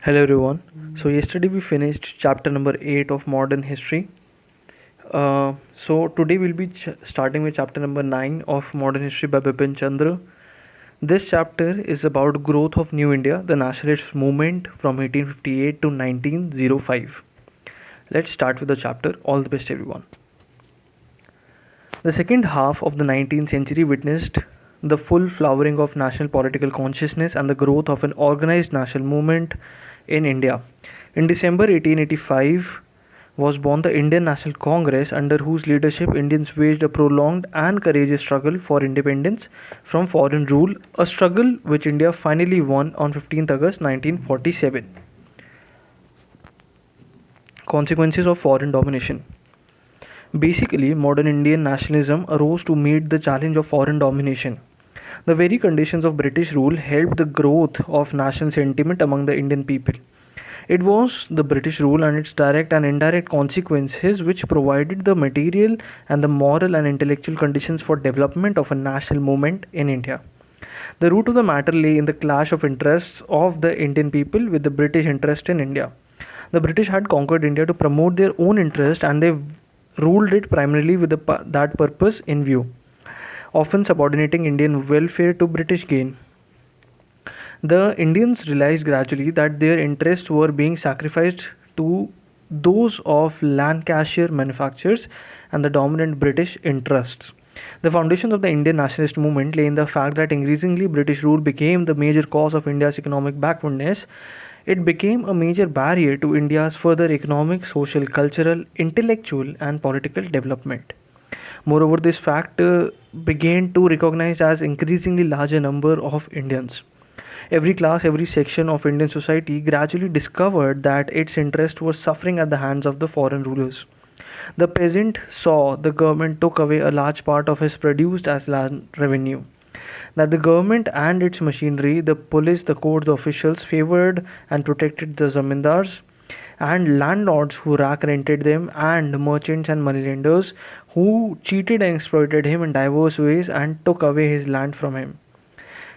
Hello everyone. So yesterday we finished chapter number 8 of modern history. So today we'll be starting with chapter number 9 of modern history by Bipin Chandra. This chapter is about growth of New India, the nationalist movement from 1858 to 1905. Let's start with the chapter. All the best everyone. The second half of the 19th century witnessed the full flowering of national political consciousness and the growth of an organized national movement in India. In December 1885 was born the Indian National Congress, under whose leadership Indians waged a prolonged and courageous struggle for independence from foreign rule, a struggle which India finally won on 15th August 1947. Consequences of foreign domination. Basically, modern Indian nationalism arose to meet the challenge of foreign domination. The very conditions of British rule helped the growth of national sentiment among the Indian people. It was the British rule and its direct and indirect consequences which provided the material and the moral and intellectual conditions for development of a national movement in India. The root of the matter lay in the clash of interests of the Indian people with the British interest in India. The British had conquered India to promote their own interest, and they ruled it primarily with that purpose in view, often subordinating Indian welfare to British gain. The Indians realized gradually that their interests were being sacrificed to those of Lancashire manufacturers and the dominant British interests. The foundations of the Indian nationalist movement lay in the fact that increasingly British rule became the major cause of India's economic backwardness. It became a major barrier to India's further economic, social, cultural, intellectual, and political development. Moreover, this fact began to recognize as increasingly larger number of Indians. Every class, every section of Indian society gradually discovered that its interests were suffering at the hands of the foreign rulers. The peasant saw the government took away a large part of his produce as land revenue. That the government and its machinery, the police, the courts, the officials favored and protected the zamindars and landlords who rack rented them, and merchants and moneylenders who cheated and exploited him in diverse ways and took away his land from him.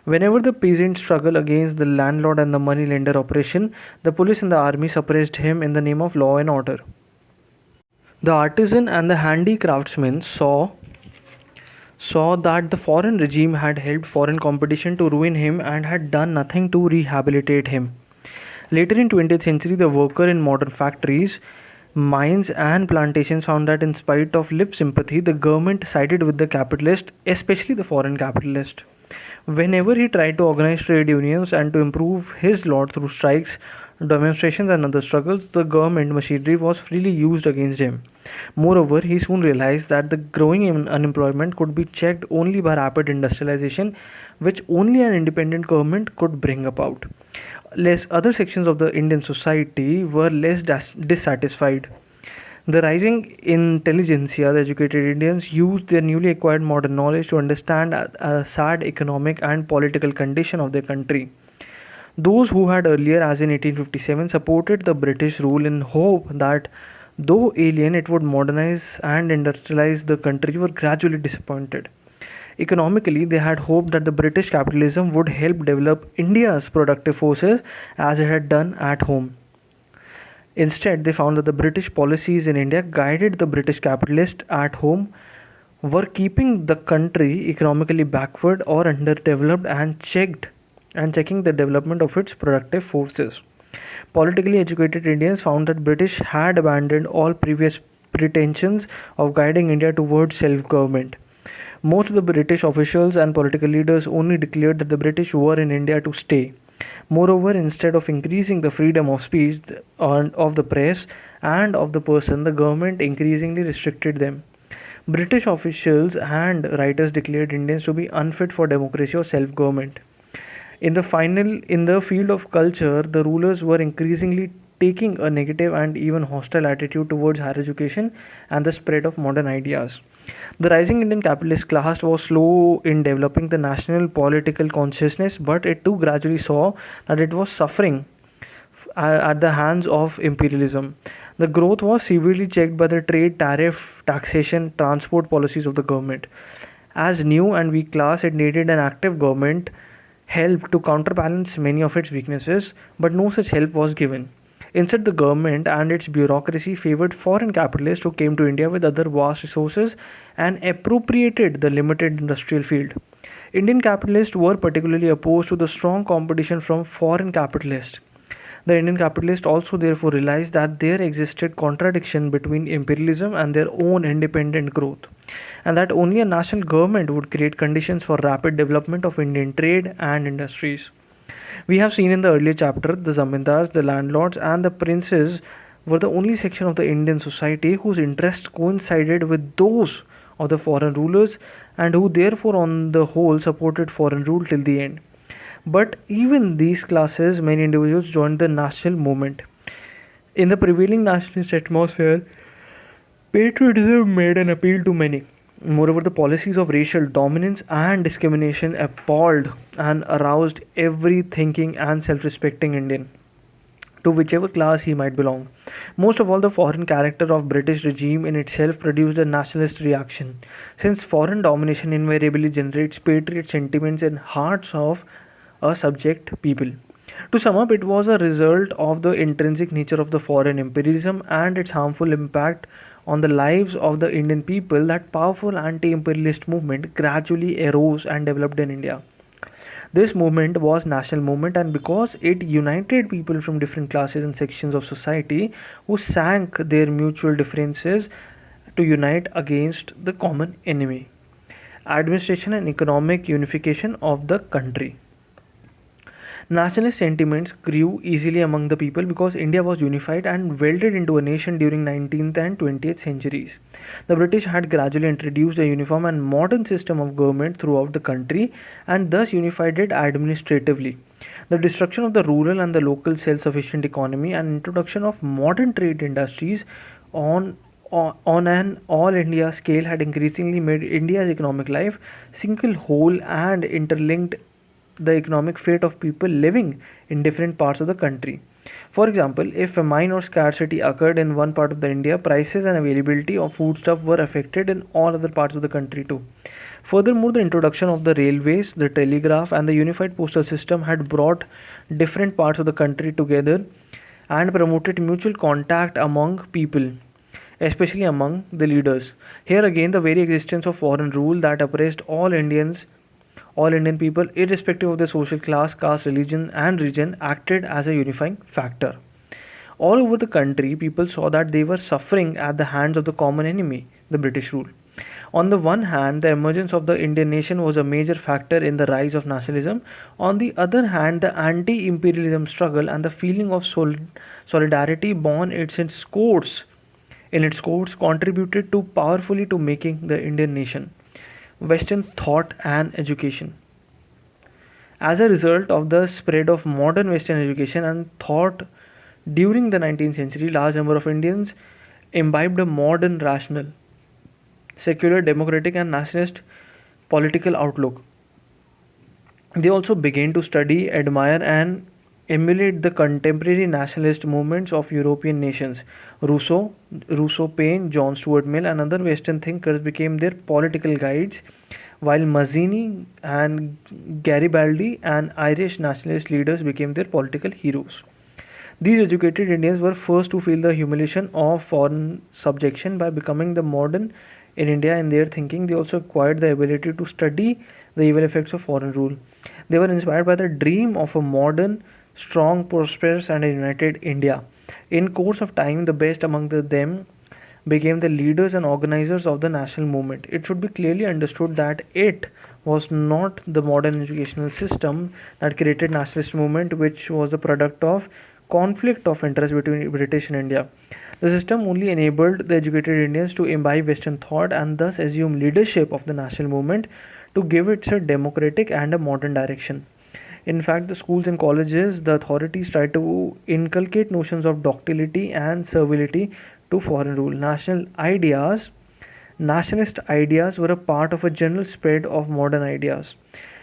Whenever the peasant struggled against the landlord and the moneylender oppression, the police and the army suppressed him in the name of law and order. The artisan and the handicraftsman saw that the foreign regime had helped foreign competition to ruin him and had done nothing to rehabilitate him. Later in 20th century, the worker in modern factories, mines and plantations found that in spite of lip sympathy, the government sided with the capitalist, especially the foreign capitalist. Whenever he tried to organize trade unions and to improve his lot through strikes, demonstrations and other struggles, the government machinery was freely used against him. Moreover, he soon realized that the growing unemployment could be checked only by rapid industrialization, which only an independent government could bring about. Other sections of the Indian society were less dissatisfied. The rising intelligentsia, the educated Indians, used their newly acquired modern knowledge to understand a sad economic and political condition of their country. Those who had earlier, as in 1857, supported the British rule in hope that though alien it would modernize and industrialize the country, were gradually disappointed. Economically, they had hoped that the British capitalism would help develop India's productive forces as it had done at home. Instead, they found that the British policies in India guided the British capitalists at home were keeping the country economically backward or underdeveloped and checking the development of its productive forces. Politically educated Indians found that British had abandoned all previous pretensions of guiding India towards self-government. Most of the British officials and political leaders only declared that the British were in India to stay. Moreover, instead of increasing the freedom of speech of the press and of the person, the government increasingly restricted them. British officials and writers declared Indians to be unfit for democracy or self-government. In the field of culture, the rulers were increasingly taking a negative and even hostile attitude towards higher education and the spread of modern ideas. The rising Indian capitalist class was slow in developing the national political consciousness, but it too gradually saw that it was suffering at the hands of imperialism. The growth was severely checked by the trade, tariff, taxation, transport policies of the government. As new and weak class, it needed an active government help to counterbalance many of its weaknesses, but no such help was given. Instead, the government and its bureaucracy favored foreign capitalists who came to India with other vast resources and appropriated the limited industrial field. Indian capitalists were particularly opposed to the strong competition from foreign capitalists. The Indian capitalists also therefore realized that there existed contradiction between imperialism and their own independent growth, and that only a national government would create conditions for rapid development of Indian trade and industries. We have seen in the earlier chapter the zamindars, the landlords, and the princes were the only section of the Indian society whose interests coincided with those of the foreign rulers and who therefore on the whole supported foreign rule till the end. But even these classes, many individuals joined the national movement. In the prevailing nationalist atmosphere, patriotism made an appeal to many. Moreover, the policies of racial dominance and discrimination appalled and aroused every thinking and self respecting Indian, to whichever class he might belong. Most of all, the foreign character of British regime in itself produced a nationalist reaction, since foreign domination invariably generates patriot sentiments in hearts of a subject people. To sum up, it was a result of the intrinsic nature of the foreign imperialism and its harmful impact on the lives of the Indian people that powerful anti-imperialist movement gradually arose and developed in India. This movement was national movement, and because it united people from different classes and sections of society who sank their mutual differences to unite against the common enemy. Administration and economic unification of the country. Nationalist sentiments grew easily among the people because India was unified and welded into a nation during 19th and 20th centuries. The British had gradually introduced a uniform and modern system of government throughout the country and thus unified it administratively. The destruction of the rural and the local self-sufficient economy and introduction of modern trade industries on an all India scale had increasingly made India's economic life single whole and interlinked the economic fate of people living in different parts of the country. For example, if famine or scarcity occurred in one part of the India, prices and availability of foodstuff were affected in all other parts of the country too. Furthermore, the introduction of the railways, the telegraph, and the unified postal system had brought different parts of the country together and promoted mutual contact among people, especially among the leaders. Here again, the very existence of foreign rule that oppressed all Indian people, irrespective of their social class, caste, religion, and region, acted as a unifying factor. All over the country, people saw that they were suffering at the hands of the common enemy, the British rule. On the one hand, the emergence of the Indian nation was a major factor in the rise of nationalism. On the other hand, the anti imperialism struggle and the feeling of solidarity born in its course contributed too powerfully to making the Indian nation. Western thought and education. As a result of the spread of modern Western education and thought during the 19th century, large number of Indians imbibed a modern, rational, secular, democratic, and nationalist political outlook. They also began to study, admire, and emulate the contemporary nationalist movements of European nations. Rousseau, Paine, John Stuart Mill, and other Western thinkers became their political guides, while Mazzini and Garibaldi and Irish nationalist leaders became their political heroes. These educated Indians were first to feel the humiliation of foreign subjection by becoming the modern in India in their thinking. They also acquired the ability to study the evil effects of foreign rule. They were inspired by the dream of a modern, strong, prosperous, and a united India. In course of time, the best among them became the leaders and organizers of the national movement. It should be clearly understood that it was not the modern educational system that created nationalist movement, which was the product of conflict of interest between British and India. The system only enabled the educated Indians to imbibe Western thought and thus assume leadership of the national movement to give it a democratic and a modern direction. In fact, the schools and colleges, the authorities try to inculcate notions of docility and servility to foreign rule. Nationalist ideas were a part of a general spread of modern ideas.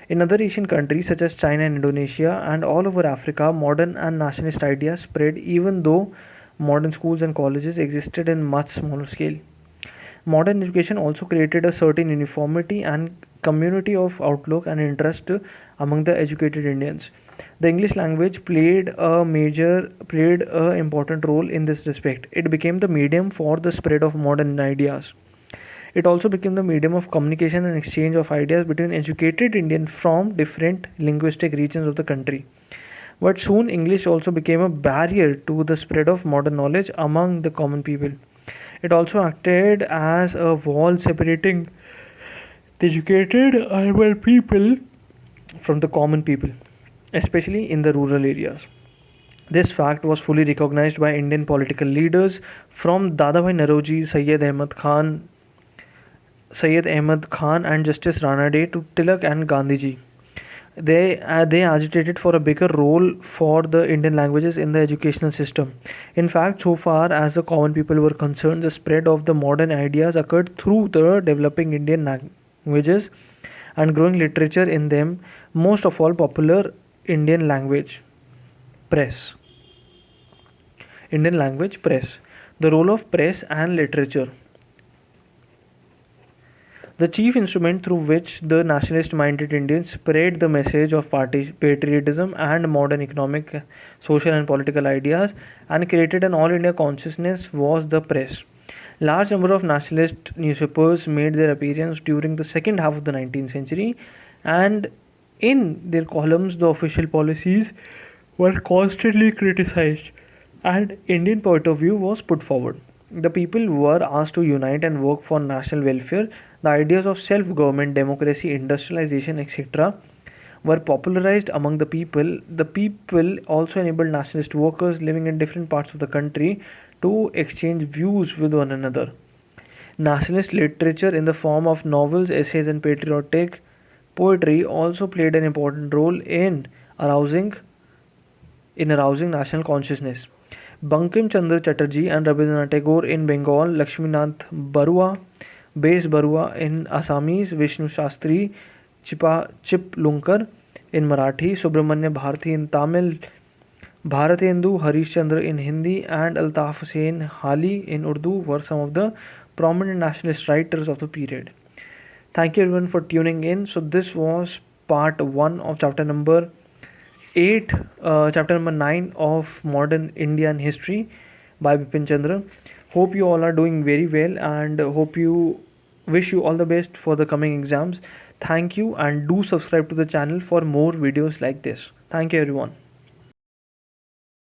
In other Asian countries such as China and Indonesia and all over Africa, modern and nationalist ideas spread even though modern schools and colleges existed in much smaller scale. Modern education also created a certain uniformity and community of outlook and interest among the educated Indians. The English language played a important role in this respect. It became the medium for the spread of modern ideas. It also became the medium of communication and exchange of ideas between educated Indians from different linguistic regions of the country. But soon English also became a barrier to the spread of modern knowledge among the common people. It also acted as a wall separating the educated urban people from the common people, especially in the rural areas. This fact was fully recognized by Indian political leaders from Dadabhai Naoroji, Sayyid Ahmad Khan and Justice Rana Day to Tilak and Gandhiji. They agitated for a bigger role for the Indian languages in the educational system. In fact, so far as the common people were concerned, the spread of the modern ideas occurred through the developing Indian languages and growing literature in them, most of all popular Indian language press. Indian language press. The role of press and literature. The chief instrument through which the nationalist minded Indians spread the message of patriotism and modern economic, social, and political ideas and created an all India consciousness was the press. Large number of nationalist newspapers made their appearance during the second half of the 19th century, and in their columns, the official policies were constantly criticized and Indian point of view was put forward. The people were asked to unite and work for national welfare. The ideas of self-government, democracy, industrialization, etc. were popularized among the people. The people also enabled nationalist workers living in different parts of the country to exchange views with one another. Nationalist literature in the form of novels, essays, and patriotic poetry also played an important role in arousing national consciousness. Bankim Chandra Chatterjee and Rabindranath Tagore in Bengal, Lakshminath Barua, Bes Barua in Assamese, Vishnu Shastri Chiplunkar in Marathi, Subramanya Bharati in Tamil, Bharatendu Harish Chandra in Hindi, and Altaf Hussain Hali in Urdu were some of the prominent nationalist writers of the period. Thank you everyone for tuning in. So this was part 1 of chapter number 9 of Modern Indian History by Bipin Chandra. Hope you all are doing very well and wish you all the best for the coming exams. Thank you and do subscribe to the channel for more videos like this. Thank you everyone.